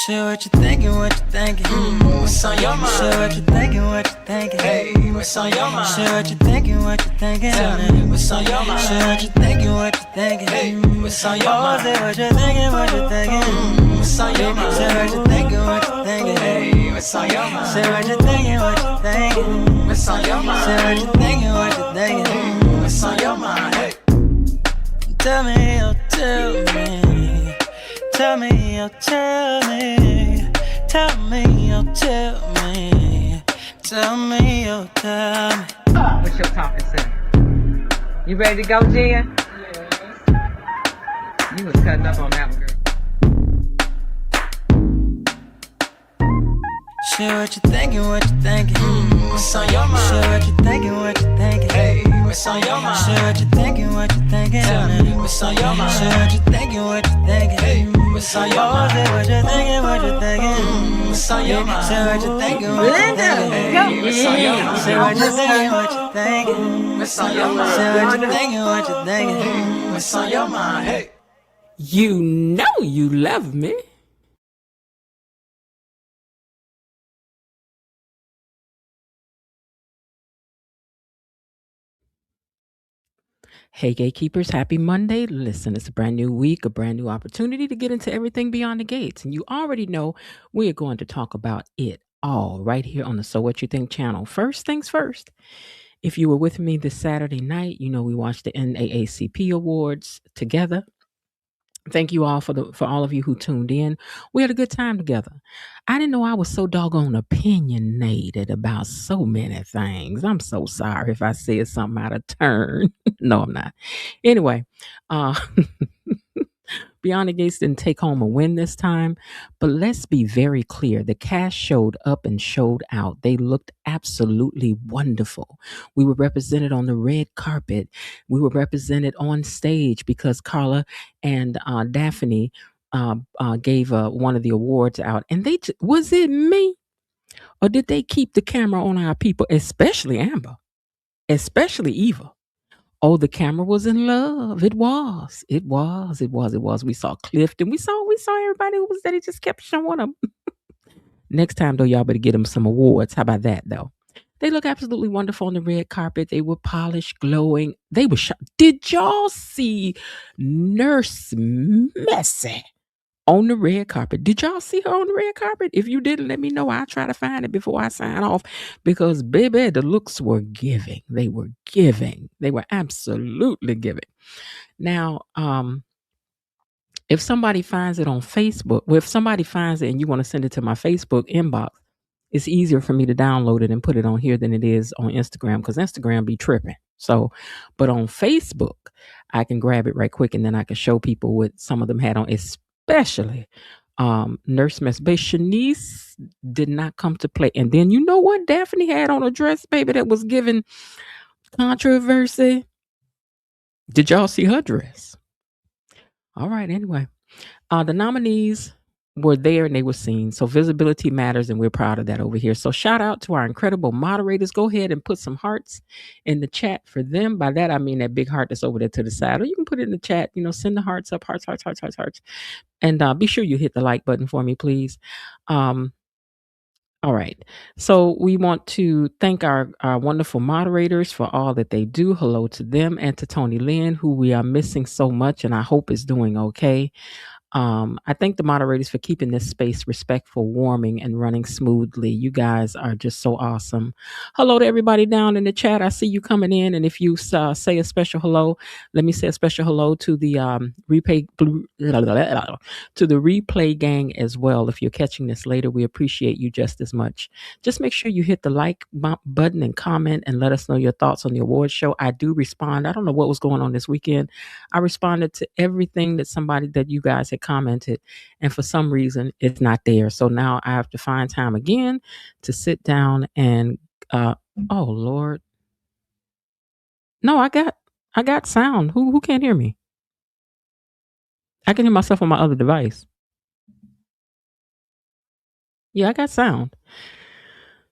Share what you thinking, what you thinking. What's on your mind? Share what you thinking, what you thinking. Hey, what's on your mind? Share what you thinking, what you thinking. Tell me, what's on your mind? Share what you thinking, what you thinking. Hey, what's on your Oh, mind? say what you thinking, what you thinking. What's on your mind? Say what you thinking, what you thinking. Hey, what's on your mind? Say what you thinking, what you thinking. What's on your mind? Say what you thinking, what you thinking. What's on your mind? Hey, Tell me, oh, tell me. Tell me, oh, tell me. Tell me, oh, tell me. Tell me, oh, tell me. What's your talking say? You ready to go, Jen? You was cutting up on that one, girl. Share what you thinking, what you thinking. what's on your mind? Share what you thinking, what you thinking. Hey, what's on your mind? Share what you thinking, what you thinking. Tell me, what's on your mind? Share what you thinking, what you thinking. Hey, what's on your Oh, mind? say what you thinking, what you thinking. What's on your mind? Say what you thinking, what you thinking. Hey, what's on your mind? Say what you thinking, what you thinking. What's on your mind? Say what you thinking, what you thinking. What's on your mind? Hey. You know you love me. Hey, Gatekeepers, happy Monday. Listen, it's a brand new week, a brand new opportunity to get into everything beyond the gates. And you already know we're going to talk about it all right here on the So What You Think channel. First things first, if you were with me this Saturday night, you know we watched the NAACP Awards together. Thank you all for all of you who tuned in. We had a good time together. I didn't know I was so doggone opinionated about so many things. I'm so sorry if I said something out of turn. No, I'm not. Anyway, uh Beyond the Gates didn't take home a win this time, but let's be very clear. The cast showed up and showed out. They looked absolutely wonderful. We were represented on the red carpet. We were represented on stage because Carla and Daphne gave one of the awards out. And was it me? Or did they keep the camera on our people, especially Amber, especially Eva? Oh, the camera was in love. It was. It was. It was. It was. We saw Clifton. We saw everybody who was there. It just kept showing them. Next time, though, y'all better get them some awards. How about that, though? They look absolutely wonderful on the red carpet. They were polished, glowing. They were shot. Did y'all see Nurse Messy on the red carpet? Did y'all see her on the red carpet? If you didn't, let me know. I'll try to find it before I sign off because, baby, the looks were giving. They were giving. They were absolutely giving. Now, if somebody finds it on Facebook, well, if somebody finds it and you want to send it to my Facebook inbox, it's easier for me to download it and put it on here than it is on Instagram because Instagram be tripping. So, but on Facebook, I can grab it right quick and then I can show people what some of them had on, especially Nurse Mess. But Shanice did not come to play. And then you know what Daphne had on a dress, baby, that was giving controversy. Did y'all see her dress? All right, anyway. The nominees were there and they were seen. So visibility matters and we're proud of that over here. So shout out to our incredible moderators. Go ahead and put some hearts in the chat for them. By that, I mean that big heart that's over there to the side. Or you can put it in the chat, send the hearts up, hearts. And be sure you hit the like button for me, please. All right. So we want to thank our wonderful moderators for all that they do. Hello to them and to Tony Lynn, who we are missing so much and I hope is doing okay. I thank the moderators for keeping this space respectful, warming, and running smoothly. You guys are just so awesome. Hello to everybody down in the chat. I see you coming in, and if you say a special hello, let me say a special hello to the replay gang as well. If you're catching this later, we appreciate you just as much. Just make sure you hit the like button and comment and let us know your thoughts on the award show. I do respond. I don't know what was going on this weekend. I responded to everything that you guys had commented, and for some reason it's not there. So now I have to find time again to sit down and oh Lord. No, I got sound. Who can't hear me? I can hear myself on my other device. Yeah, I got sound.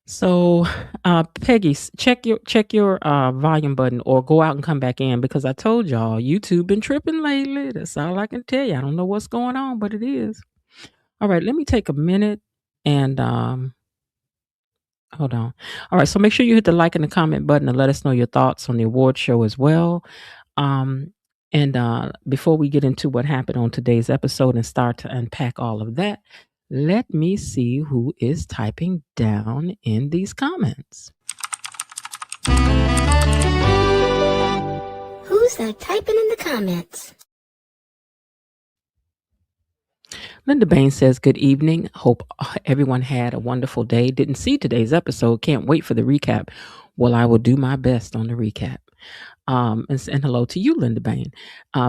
So, Peggy, check your volume button or go out and come back in because I told y'all YouTube been tripping lately. That's all I can tell you. I don't know what's going on, but it is. All right, let me take a minute and hold on. All right, so make sure you hit the like and the comment button and let us know your thoughts on the award show as well. Um, and before we get into what happened on today's episode and start to unpack all of that, let me see who is typing down in these comments. Who's that typing in the comments? Linda Bain says, good evening. Hope everyone had a wonderful day. Didn't see today's episode. Can't wait for the recap. Well, I will do my best on the recap. And hello to you, Linda Bain.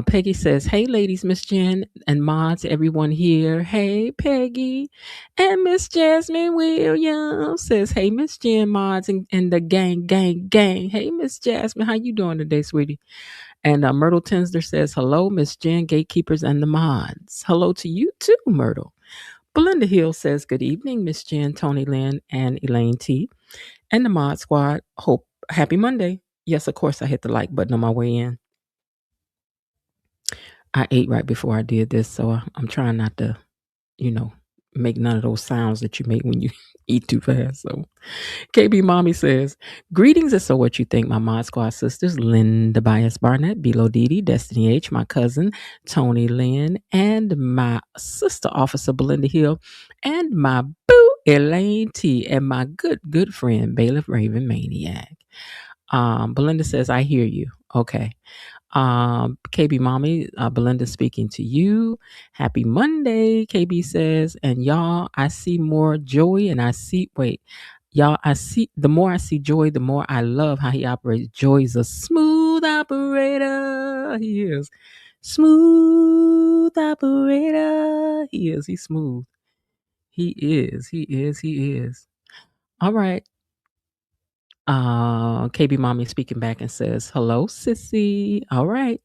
Peggy says, hey, ladies, Miss Jen and mods, everyone here. Hey, Peggy. And Miss Jasmine Williams says, hey, Miss Jen, mods, and the gang. Hey, Miss Jasmine, how you doing today, sweetie? And Myrtle Tinsler says, hello, Miss Jen, Gatekeepers, and the mods. Hello to you too, Myrtle. Belinda Hill says, good evening, Miss Jen, Tony Lynn, and Elaine T. And the mod squad. Hope happy Monday. Yes, of course, I hit the like button on my way in. I ate right before I did this, so I'm trying not to, make none of those sounds that you make when you eat too fast. So KB Mommy says, greetings and so what you think, my mod squad sisters, Linda Bias Barnett, Bilo Didi, Destiny H, my cousin, Tony Lynn, and my sister officer, Belinda Hill, and my boo, Elaine T, and my good friend, Bailiff Raven Maniac. Belinda says, I hear you. Okay. KB Mommy, Belinda speaking to you. Happy Monday, KB says. And y'all, I see more joy and I see the more I see Joy, the more I love how he operates. Joy's a smooth operator. He is. Smooth operator. He's smooth. He is. All right. KB Mommy speaking back and says, hello, sissy. All right,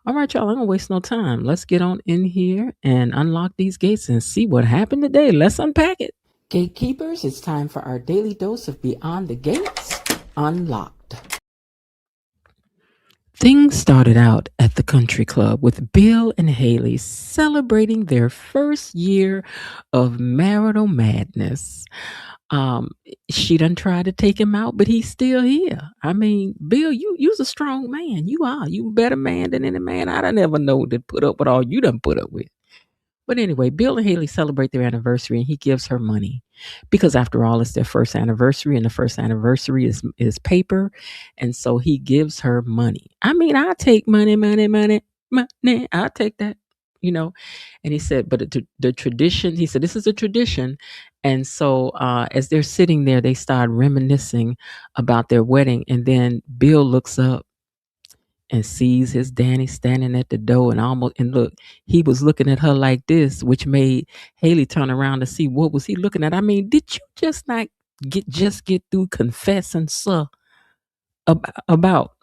y'all. I'm gonna waste no time. Let's get on in here and unlock these gates and see what happened today. Let's unpack it. Gatekeepers, it's time for our daily dose of Beyond the Gates Unlocked. Things started out at the country club with Bill and Haley celebrating their first year of marital madness. She done tried to take him out, but he's still here. I mean, Bill, you's a strong man. You are. You a better man than any man I done ever know that put up with all you done put up with. But anyway, Bill and Haley celebrate their anniversary and he gives her money because after all, it's their first anniversary and the first anniversary is paper. And so he gives her money. I mean, I take money. I'll take that, And he said, but the tradition, he said, this is a tradition. And so as they're sitting there, they start reminiscing about their wedding. And then Bill looks up and sees his Danny standing at the door and look, he was looking at her like this, which made Haley turn around to see what was he looking at. I mean, did you just not get through confessing, sir, about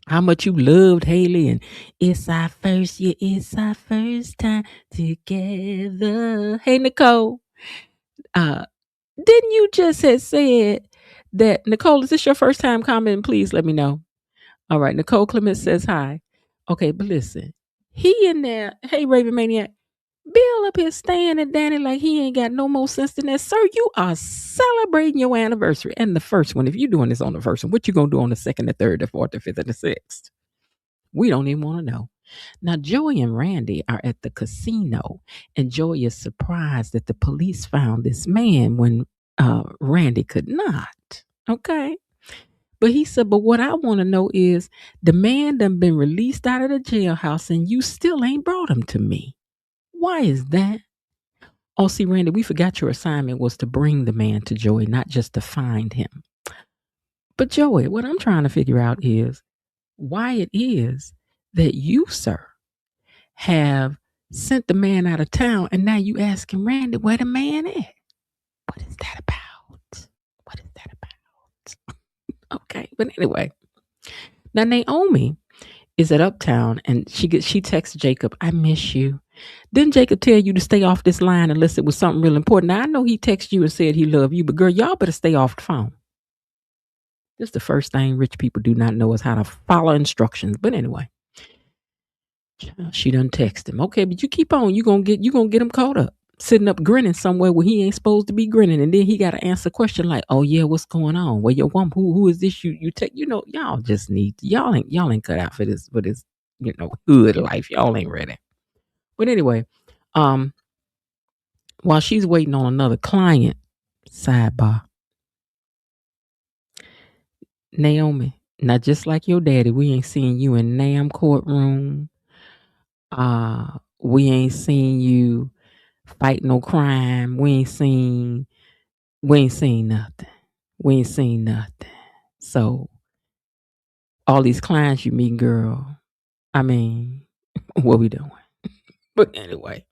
how much you loved Haley and it's our first year, it's our first time together. Hey, Nicole, didn't you just have said that, Nicole, is this your first time commenting? Please let me know. All right, Nicole Clement says hi. Okay, but listen, he in there, hey, Raven Maniac, Bill up here staring at Danny like he ain't got no more sense than that. Sir, you are celebrating your anniversary. And the first one, if you're doing this on the first one, what you going to do on the second, the third, the fourth, the fifth, and the sixth? We don't even want to know. Now, Joey and Randy are at the casino, and Joey is surprised that the police found this man when Randy could not. Okay. But he said, but what I want to know is the man done been released out of the jailhouse and you still ain't brought him to me. Why is that? Oh, see, Randy, we forgot your assignment was to bring the man to Joey, not just to find him. But Joey, what I'm trying to figure out is why it is that you, sir, have sent the man out of town and now you asking Randy where the man is. What is that about? What is that about? Okay, but anyway, now Naomi is at Uptown and she texts Jacob, I miss you. Didn't Jacob tell you to stay off this line unless it was something real important? Now I know he texted you and said he loved you, but girl, y'all better stay off the phone. This is the first thing rich people do not know is how to follow instructions. But anyway, she done text him. Okay, but you keep on. You gonna get him caught up. sitting up grinning somewhere where he ain't supposed to be grinning, and then he got to answer a question like, "Oh yeah, what's going on? Well, your woman, who is this? You take, y'all just need y'all ain't cut out for this hood life. Y'all ain't ready." But anyway, um, while she's waiting on another client, sidebar, Naomi, now just like your daddy, we ain't seeing you in Nam courtroom. We ain't seen you fight no crime. We ain't seen nothing. We ain't seen nothing. So all these clients you meet, girl, I mean, what we doing? But anyway,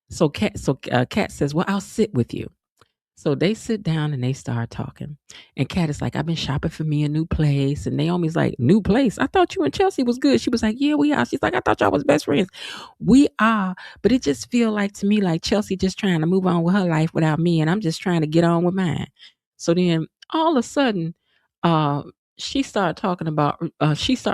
so Kat says, "Well, I'll sit with you." So they sit down and they start talking. And Kat is like, "I've been shopping for me a new place." And Naomi's like, "New place? I thought you and Chelsea was good." She was like, "Yeah, we are." She's like, "I thought y'all was best friends." "We are, but it just feel like to me like Chelsea just trying to move on with her life without me, and I'm just trying to get on with mine." So then all of a sudden, uh, she started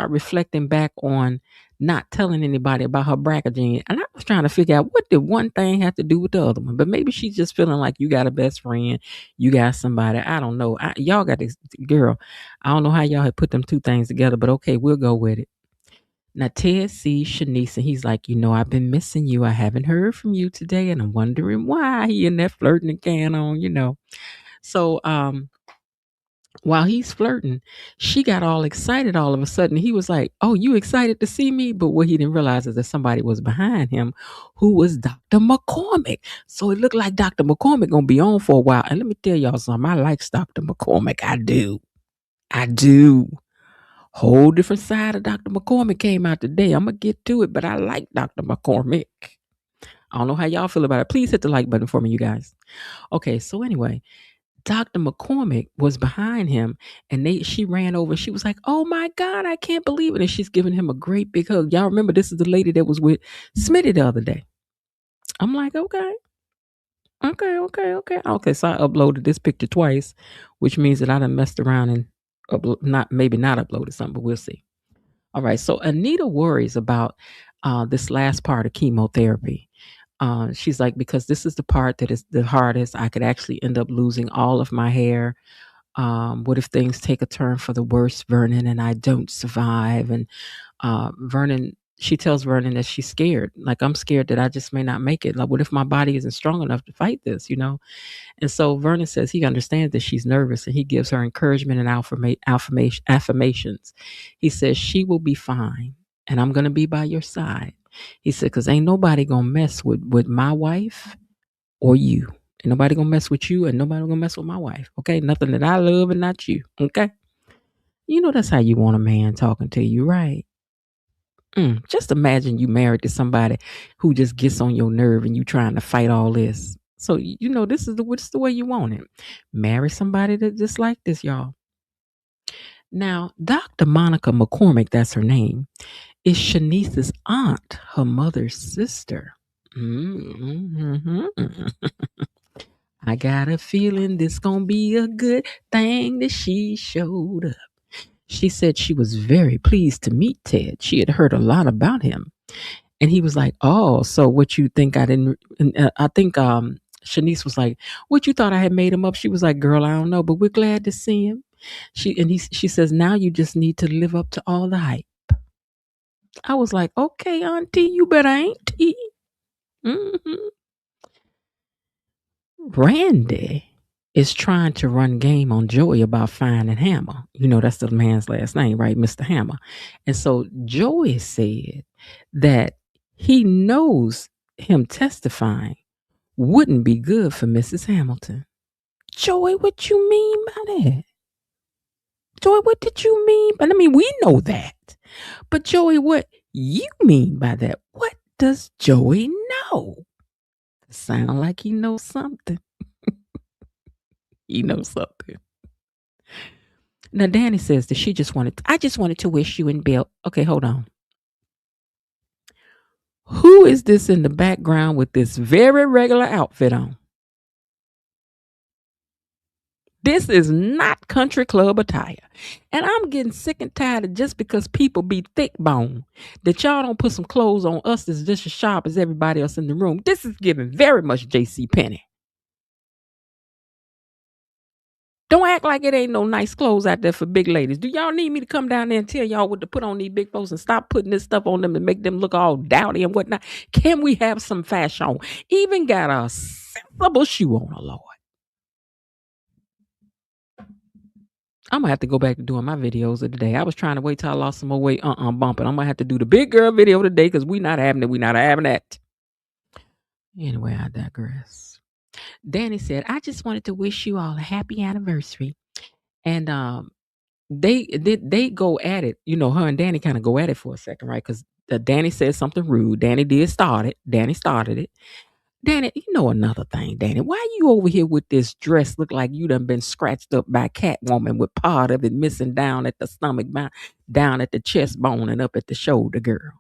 reflecting back on not telling anybody about her BRCA gene. And I was trying to figure out, what did one thing have to do with the other one? But maybe she's just feeling like you got a best friend, you got somebody. I don't know. Y'all got this girl. I don't know how y'all had put them two things together, but okay, we'll go with it. Now Ted sees Shanice and he's like, "I've been missing you. I haven't heard from you today, and I'm wondering why." He in there flirting and can on. So while he's flirting, she got all excited all of a sudden. He was like, "Oh, you excited to see me?" But what he didn't realize is that somebody was behind him who was Dr. McCormick. So it looked like Dr. McCormick gonna be on for a while. And let me tell y'all something. I like Dr. McCormick. I do. I do. Whole different side of Dr. McCormick came out today. I'm gonna get to it, but I like Dr. McCormick. I don't know how y'all feel about it. Please hit the like button for me, you guys. Okay, so anyway, Dr. McCormick was behind him, and she ran over and she was like, "Oh my God, I can't believe it." And she's giving him a great big hug. Y'all remember this is the lady that was with Smitty the other day. I'm like, okay. Okay, so I uploaded this picture twice, which means that I done messed around and not uploaded something, but we'll see. All right, so Anita worries about this last part of chemotherapy. She's like, because this is the part that is the hardest. I could actually end up losing all of my hair. What if things take a turn for the worse, Vernon, and I don't survive? And she tells Vernon that she's scared. Like, I'm scared that I just may not make it. Like, what if my body isn't strong enough to fight this, And so Vernon says he understands that she's nervous, and he gives her encouragement and affirmations. He says, "She will be fine, and I'm going to be by your side." He said, "Because ain't nobody going to mess with my wife or you. Ain't nobody going to mess with you, and nobody going to mess with my wife. Okay? Nothing that I love and not you. Okay?" That's how you want a man talking to you, right? Just imagine you married to somebody who just gets on your nerve and you trying to fight all this. So, this is the way you want it. Marry somebody that just like this, y'all. Now, Dr. Monica McCormick, that's her name, is Shanice's aunt, her mother's sister. I got a feeling this gonna be a good thing that she showed up. She said she was very pleased to meet Ted. She had heard a lot about him. And he was like, "Oh, so what you think I didn't?" I think Shanice was like, "What, you thought I had made him up?" She was like, "Girl, I don't know, but we're glad to see him." She says, "Now you just need to live up to all the hype." I was like, "Okay, Auntie, you better auntie." Randy is trying to run game on Joey about finding Hammer. That's the man's last name, right? Mr. Hammer. And so Joey said that he knows him testifying wouldn't be good for Mrs. Hamilton. Joey, what you mean by that? Joey, what did you mean? But I mean, we know that. But Joey, what you mean by that? What does Joey know? Sound like he knows something. He knows something. Now, Danny says that I just wanted to wish you and Bill. Okay, hold on. Who is this in the background with this very regular outfit on? This is not country club attire. And I'm getting sick and tired of just because people be thick bone that y'all don't put some clothes on us that's just as sharp as everybody else in the room. This is giving very much J.C. Penney. Don't act like it ain't no nice clothes out there for big ladies. Do y'all need me to come down there and tell y'all what to put on these big folks and stop putting this stuff on them to make them look all dowdy and whatnot? Can we have some fashion? Even got a sensible shoe on, Lord. I'm gonna have to go back to doing my videos of the day. I was trying to wait till I lost some more weight. Bumping. I'm gonna have to do the big girl video today because we not having it. We not having that. Anyway, I digress. Danny said, I just wanted to wish you all a happy anniversary. And they go at it. You know, her and Danny kind of go at it for a second, right? Because Danny said something rude. Danny did start it. Danny started it. Danny, you know another thing, Danny. Why you over here with this dress look like you done been scratched up by Catwoman with part of it missing down at the stomach, down at the chest bone and up at the shoulder, girl?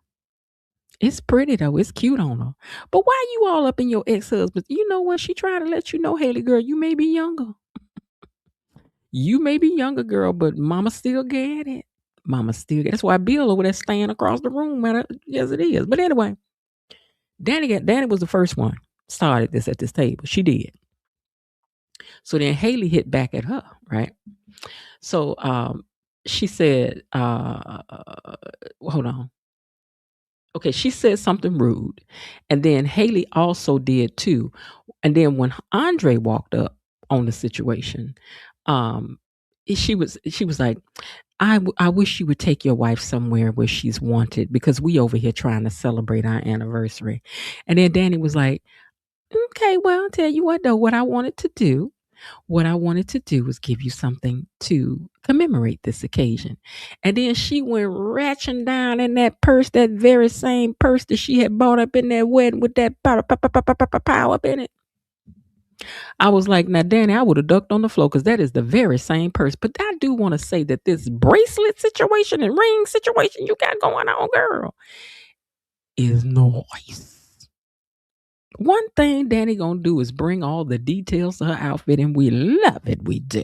It's pretty though. It's cute on her. But why you all up in your ex-husband? You know what? She trying to let you know, Haley, girl, you may be younger. You may be younger, girl, but mama still get it. Mama still get it. That's why Bill over there staying across the room as it is. But anyway, Danny was the first one started this at this table. She did. So then Haley hit back at her, right? So she said, hold on. Okay, she said something rude. And then Haley also did too. And then when Andre walked up on the situation, she was like, I wish you would take your wife somewhere where she's wanted because we over here trying to celebrate our anniversary. And then Danny was like, okay, well, I'll tell you what though, what I wanted to do was give you something to commemorate this occasion. And then she went ratcheting down in that purse, that very same purse that she had bought up in that wedding with that power up in it. I was like, now, Danny, I would have ducked on the floor because that is the very same purse. But I do want to say that this bracelet situation and ring situation you got going on, girl, is nice. One thing Danny gonna do is bring all the details to her outfit, and we love it. We do.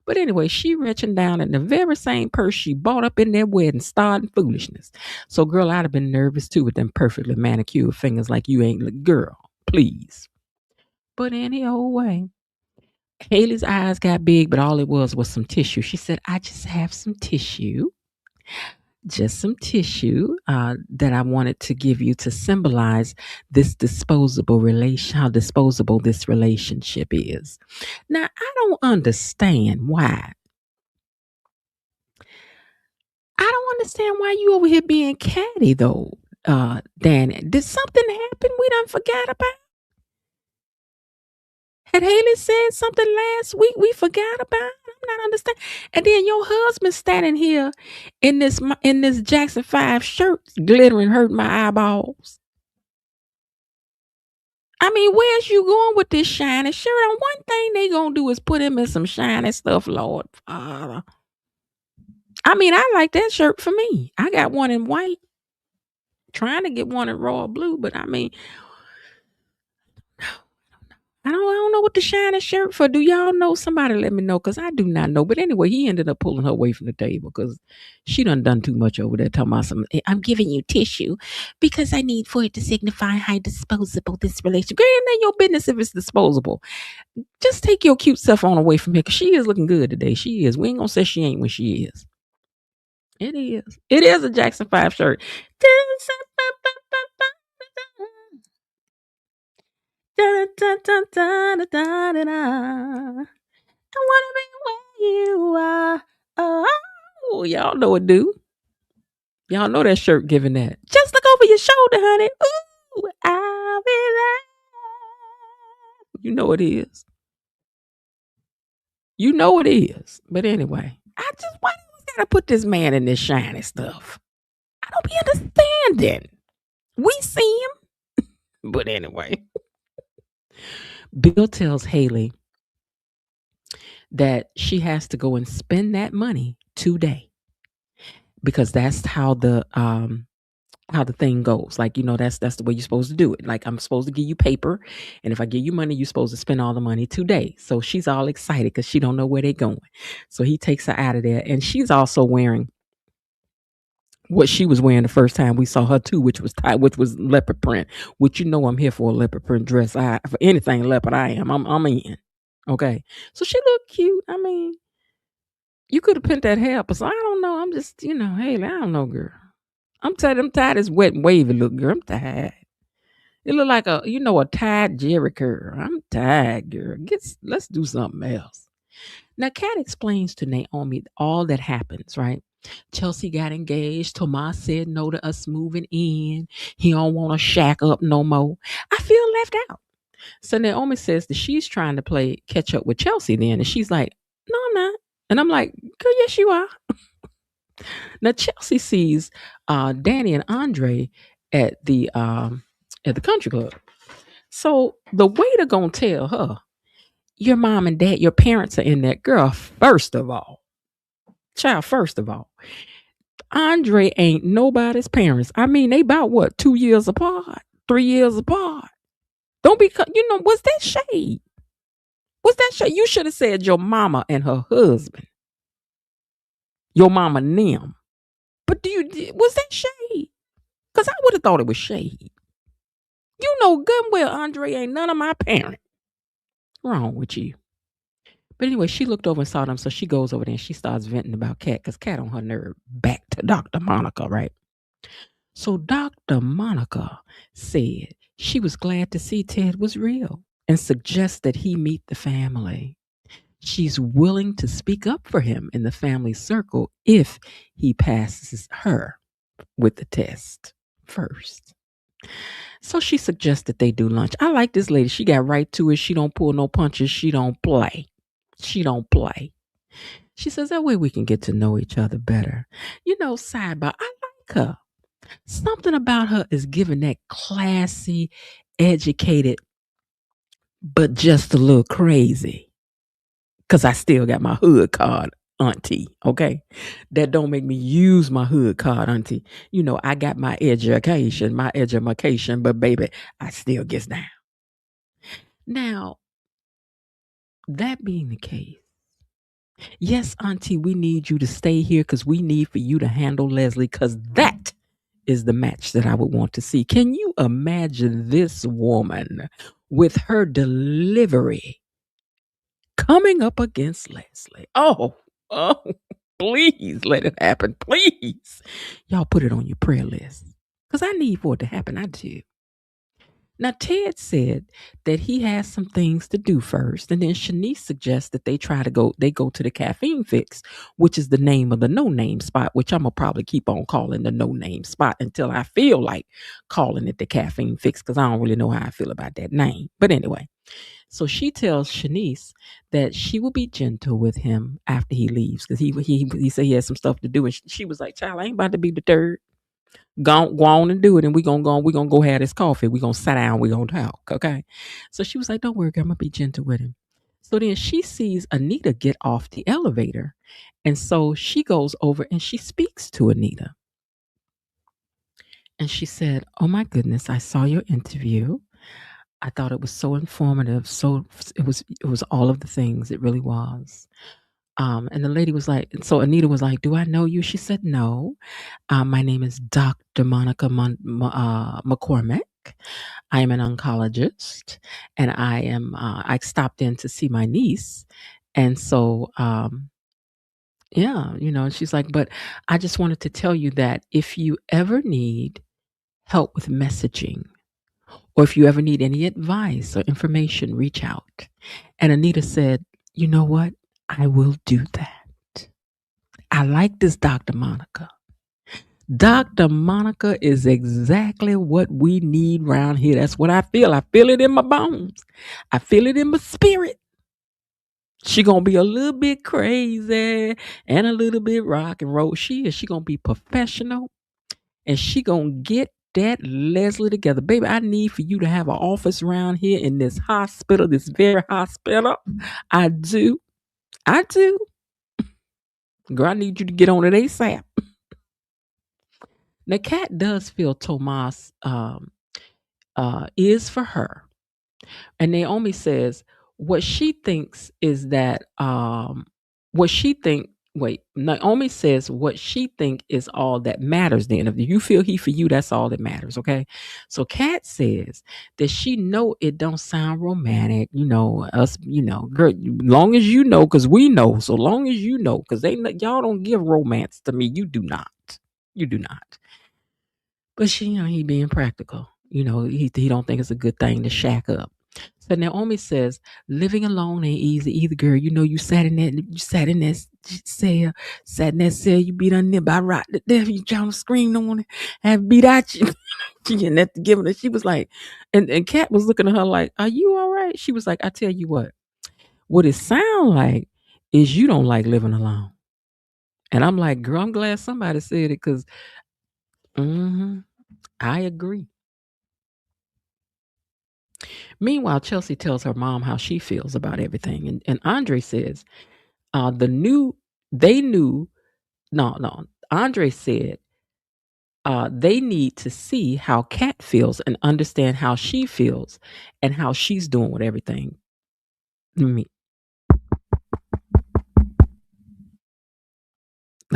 But anyway, she reaching down in the very same purse she bought up in that wedding, starting foolishness. So, girl, I'd have been nervous too with them perfectly manicured fingers like you ain't, girl, please. But any old way, Haley's eyes got big, but all it was some tissue. She said, I just have some tissue. Just some tissue that I wanted to give you to symbolize this disposable relation, how disposable this relationship is. Now, I don't understand why. I don't understand why you over here being catty though, Danny. Did something happen we done forgot about? Had Haley said something last week we forgot about? I'm not understanding. And then your husband standing here in this Jackson 5 shirt, glittering, hurting my eyeballs. I mean, where's you going with this shiny shirt on? One thing they gonna do is put him in some shiny stuff, Lord Father. I mean, I like that shirt for me. I got one in white. Trying to get one in royal blue, but I mean, I don't know what the shiny shirt for. Do y'all know? Somebody let me know because I do not know. But anyway, he ended up pulling her away from the table because she done too much over there talking about something. I'm giving you tissue because I need for it to signify how disposable this relationship. Girl, it ain't your business if it's disposable. Just take your cute self on away from here because she is looking good today. She is. We ain't gonna say she ain't when she is. It is. It is a Jackson 5 shirt. I wanna be where you are. Oh, y'all know it, do. Y'all know that shirt giving that. Just look over your shoulder, honey. Ooh, I'll be there. You know it is. You know it is. But anyway, why do we gotta put this man in this shiny stuff? I don't be understanding. We see him. But anyway. Bill tells Haley that she has to go and spend that money today because that's how the how the thing goes. Like, that's the way you're supposed to do it. Like, I'm supposed to give you paper, and if I give you money, you're supposed to spend all the money today. So she's all excited because she don't know where they're going. So he takes her out of there, and she's also wearing what she was wearing the first time we saw her too, which was leopard print. Which I'm here for a leopard print dress. For anything leopard, I'm in. Okay, so she looked cute. I mean, you could have pinned that hair up, so I don't know. I'm just, hey, I don't know, girl. I'm tired of this wet and wavy look, girl. I'm tired. It look like a tired Jerry curl. I'm tired, girl. Let's do something else. Now, Kat explains to Naomi all that happens, right? Chelsea got engaged. Tomas said no to us moving in. He don't want to shack up no more. I feel left out. So Naomi says that she's trying to play catch up with Chelsea then. And she's like, no, I'm not. And I'm like, girl, yes, you are. Now Chelsea sees Danny and Andre at the country club. So the waiter gonna tell her, your mom and dad, your parents are in there. Girl, first of all, Andre ain't nobody's parents. I mean, they about what, 2 years apart, 3 years apart. Don't be, was that shade? Was that shade? You should have said your mama and her husband. Your mama and them. But was that shade? Because I would have thought it was shade. You know good and well Andre ain't none of my parents. Wrong with you. But anyway, she looked over and saw them, so she goes over there and she starts venting about Kat, because Kat on her nerve back to Dr. Monica, right? So Dr. Monica said she was glad to see Ted was real and suggested he meet the family. She's willing to speak up for him in the family circle if he passes her with the test first. So she suggested they do lunch. I like this lady. She got right to it. She don't pull no punches. She don't play. She says that way we can get to know each other better. Sidebar, I like her. Something about her is giving that classy, educated, but just a little crazy. Because I still got my hood card, auntie, okay? That don't make me use my hood card, auntie. I got my education, but baby, I still gets down. Now, that being the case, yes, auntie, we need you to stay here because we need for you to handle Leslie, because that is the match that I would want to see. Can you imagine this woman with her delivery coming up against Leslie? Oh, please let it happen. Please. Y'all put it on your prayer list because I need for it to happen. I do. Now, Ted said that he has some things to do first, and then Shanice suggests that they go to the Caffeine Fix, which is the name of the no-name spot, which I'm going to probably keep on calling the no-name spot until I feel like calling it the Caffeine Fix, because I don't really know how I feel about that name. But anyway, so she tells Shanice that she will be gentle with him after he leaves, because he said he has some stuff to do, and she was like, child, I ain't about to be deterred. Go on and do it, and we're gonna go have this coffee. We're gonna sit down, we're gonna talk. Okay. So she was like, don't worry, I'm gonna be gentle with him. So then she sees Anita get off the elevator. And so she goes over and she speaks to Anita. And she said, oh my goodness, I saw your interview. I thought it was so informative. So it was all of the things. It really was. And the lady was like, so Anita was like, do I know you? She said, no. My name is Dr. Monica McCormick. I am an oncologist, and I stopped in to see my niece. And so, yeah, and she's like, but I just wanted to tell you that if you ever need help with messaging, or if you ever need any advice or information, reach out. And Anita said, you know what? I will do that. I like this Dr. Monica. Dr. Monica is exactly what we need around here. That's what I feel. I feel it in my bones. I feel it in my spirit. She gonna be a little bit crazy and a little bit rock and roll. She gonna be professional, and she gonna get that Leslie together. Baby, I need for you to have an office around here in this hospital, this very hospital. I do. Girl, I need you to get on it ASAP. Now, Kat does feel Tomas is for her. And Naomi says what she thinks is that what she think wait, Naomi says what she think is all that matters then. If you feel he for you, that's all that matters, okay? So Kat says that she know it don't sound romantic, us, girl, long as you know, because we know, so long as you know, because y'all don't give romance to me. You do not. You do not. But he being practical. He don't think it's a good thing to shack up. So Naomi says, living alone ain't easy either, girl. You sat in that cell, you beat on there by right to death, you trying to scream on it, and beat at you. She and that giving it. She was like, and Kat was looking at her like, are you all right? She was like, I tell you what it sound like is you don't like living alone. And I'm like, girl, I'm glad somebody said it because I agree. Meanwhile, Chelsea tells her mom how she feels about everything. And Andre says, they knew, no, Andre said, they need to see how Kat feels and understand how she feels and how she's doing with everything. Let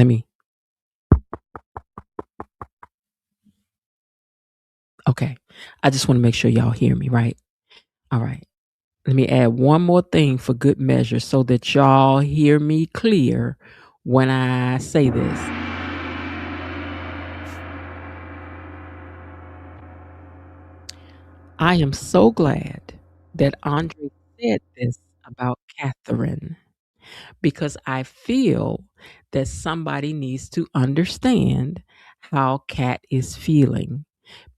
me. Okay. I just want to make sure y'all hear me, right? All right. Let me add one more thing for good measure so that y'all hear me clear when I say this. I am so glad that Andre said this about Catherine because I feel that somebody needs to understand how Kat is feeling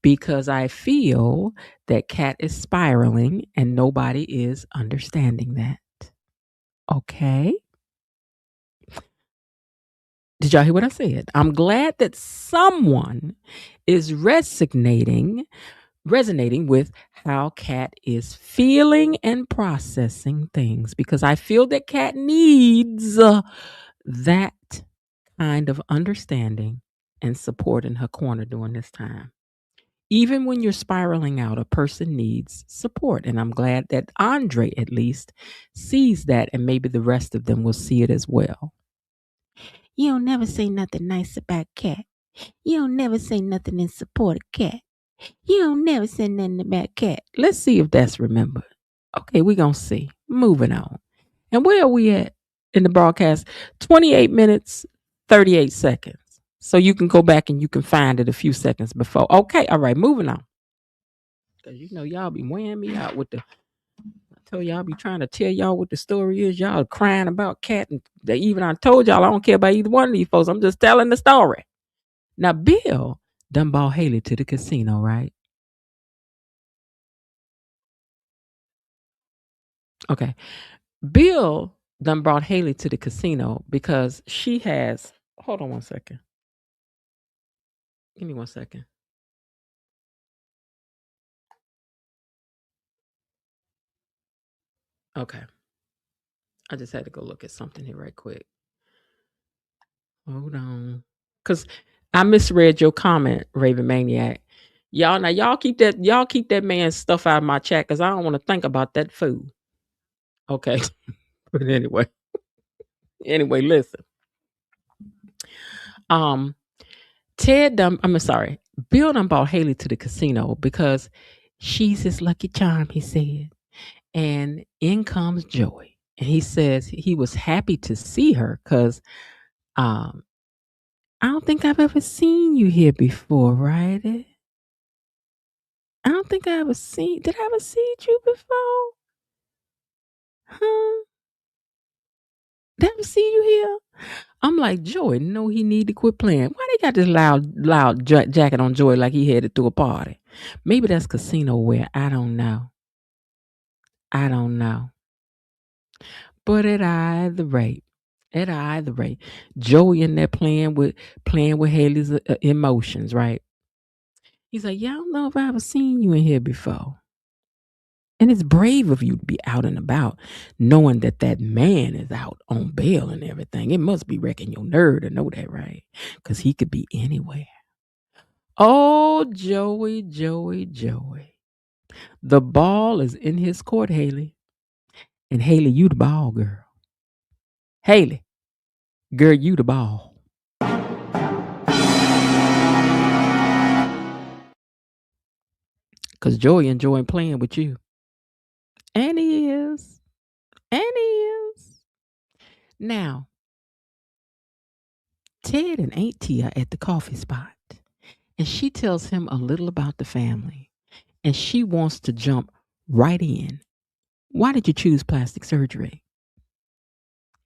because I feel that Kat is spiraling and nobody is understanding that. Okay? Did y'all hear what I said? I'm glad that someone is resonating with how Kat is feeling and processing things because I feel that Kat needs that kind of understanding and support in her corner during this time. Even when you're spiraling out, a person needs support. And I'm glad that Andre at least sees that, and maybe the rest of them will see it as well. You don't never say nothing nice about Kat. You don't never say nothing in support of Kat. You don't never say nothing about Kat. Let's see if that's remembered. Okay, we're going to see. Moving on. And where are we at in the broadcast? 28 minutes, 38 seconds. So you can go back and you can find it a few seconds before. Okay, all right, moving on. Because y'all be weighing me out with I told y'all I be trying to tell y'all what the story is. Y'all crying about Kat. And I told y'all I don't care about either one of these folks. I'm just telling the story. Now, Bill done brought Haley to the casino, right? Okay. Bill done brought Haley to the casino because she has. Hold on one second. Give me 1 second. Okay. I just had to go look at something here right quick. Hold on. Because I misread your comment, Raven Maniac. Y'all keep that man's stuff out of my chat because I don't want to think about that food. Okay. But anyway. Listen. Bill done brought Haley to the casino because she's his lucky charm, he said. And in comes Joey. And he says he was happy to see her because I don't think I've ever seen you here before, right? I don't think did I ever see you before? Huh? Did I ever see you here? I'm like, Joey, no, he need to quit playing. Why they got this loud jacket on Joey like he headed to a party? Maybe that's casino wear. I don't know. But at either rate, Joey in there playing with Haley's emotions, right? He's like, yeah, I don't know if I ever seen you in here before. And it's brave of you to be out and about, knowing that man is out on bail and everything. It must be wrecking your nerve to know that, right? Because he could be anywhere. Oh, Joey, Joey, Joey. The ball is in his court, Haley. And Haley, you the ball girl. Haley, girl, you the ball. Because Joey enjoying playing with you. And he is. And he is. Now, Ted and Aunt Tia at the coffee spot. And she tells him a little about the family. And she wants to jump right in. Why did you choose plastic surgery?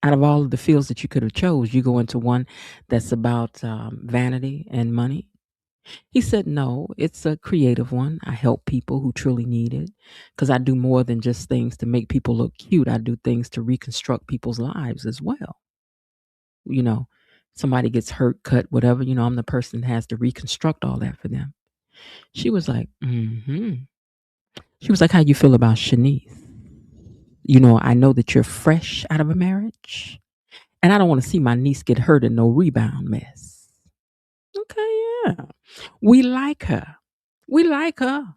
Out of all of the fields that you could have chose, you go into one that's about vanity and money. He said, no, it's a creative one. I help people who truly need it because I do more than just things to make people look cute. I do things to reconstruct people's lives as well. You know, somebody gets hurt, cut, whatever, I'm the person that has to reconstruct all that for them. She was like, She was like, how you feel about Shanice? I know that you're fresh out of a marriage and I don't want to see my niece get hurt in no rebound mess. Okay, yeah. We like her. We like her.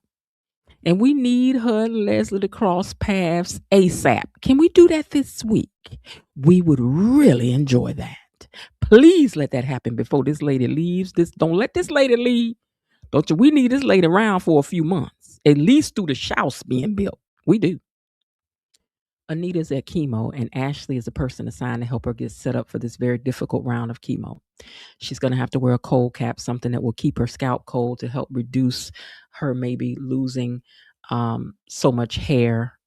And we need her and Leslie to cross paths ASAP. Can we do that this week? We would really enjoy that. Please let that happen before this lady leaves. Don't let this lady leave. Don't you? We need this lady around for a few months, at least through the house being built. We do. Anita's at chemo, and Ashley is the person assigned to help her get set up for this very difficult round of chemo. She's going to have to wear a cold cap, something that will keep her scalp cold to help reduce her maybe losing so much hair.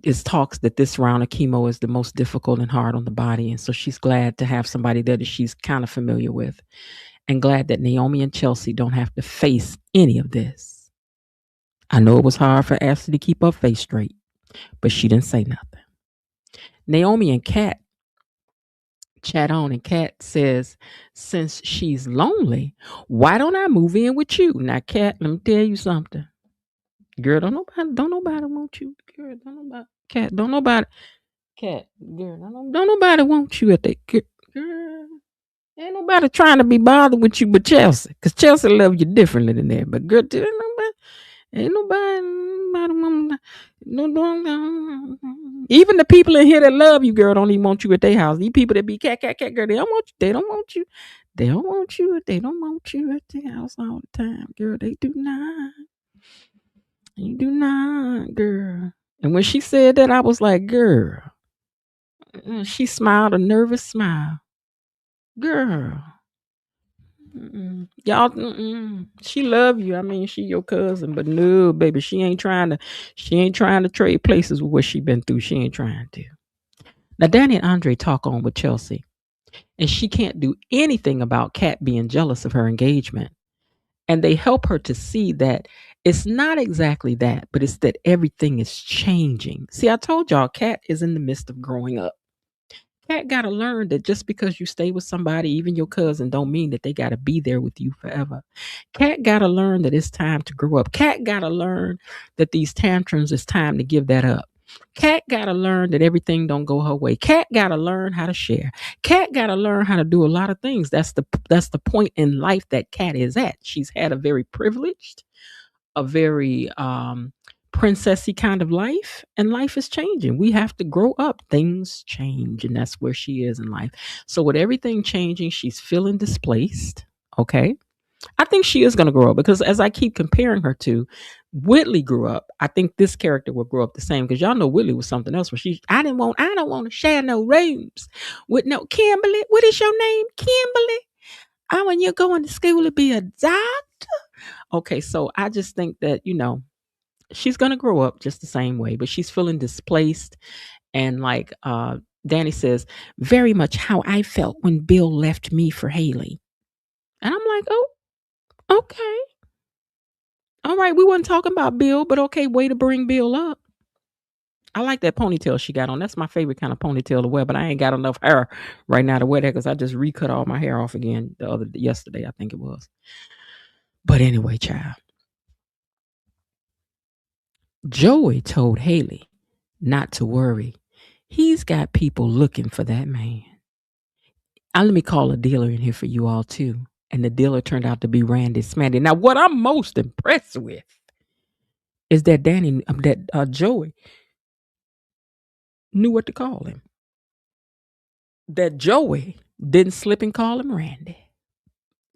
It's talks that this round of chemo is the most difficult and hard on the body. And so she's glad to have somebody there that she's kind of familiar with, and glad that Naomi and Chelsea don't have to face any of this. I know it was hard for Ashley to keep her face straight, but she didn't say nothing. Naomi and Kat chat on, and Kat says, since she's lonely, why don't I move in with you? Now, Kat, let me tell you something. Girl, don't nobody want you. Girl, don't nobody. Kat, girl, don't nobody want you at that. Girl, ain't nobody trying to be bothered with you but Chelsea. Because Chelsea love you differently than that. But girl, ain't nobody no, even the people in here that love you, girl, don't even want you at their house. These people that be cat, girl, they don't want you. They don't want you. They don't want you. They don't want you at their house all the time, girl. They do not. You do not, girl. And when she said that, I was like, girl. She smiled a nervous smile. Girl. Y'all, she love you. I mean, she your cousin, but no, baby, she ain't trying to trade places with what she been through. She ain't trying to. Now, Danny and Andre talk on with Chelsea, and she can't do anything about Kat being jealous of her engagement. And they help her to see that it's not exactly that, but it's that everything is changing. See, I told y'all, Kat is in the midst of growing up. Kat got to learn that just because you stay with somebody, even your cousin, don't mean that they got to be there with you forever. Kat got to learn that it's time to grow up. Kat got to learn that these tantrums, it's time to give that up. Kat got to learn that everything don't go her way. Kat got to learn how to share. Kat got to learn how to do a lot of things. That's the point in life that Kat is at. She's had a very privileged, a very princessy kind of life, and life is changing. We have to grow up. Things change, and that's where she is in life. So with everything changing, she's feeling displaced. Okay. I think she is going to grow up, because as I keep comparing her to Whitley grew up, I think this character will grow up the same, because y'all know Whitley was something else where I don't want to share no rooms with no Kimberly. What is your name? Kimberly. I want you going to school to be a doctor. Okay. So I just think that, she's going to grow up just the same way, but she's feeling displaced. And like Danny says, very much how I felt when Bill left me for Haley. And I'm like, oh, okay. All right. We weren't talking about Bill, but okay. Way to bring Bill up. I like that ponytail she got on. That's my favorite kind of ponytail to wear, but I ain't got enough hair right now to wear that, because I just recut all my hair off again yesterday, I think it was. But anyway, child. Joey told Haley not to worry. He's got people looking for that man. Let me call a dealer in here for you all too. And the dealer turned out to be Randy Smandy. Now, what I'm most impressed with is that Joey knew what to call him. That Joey didn't slip and call him Randy.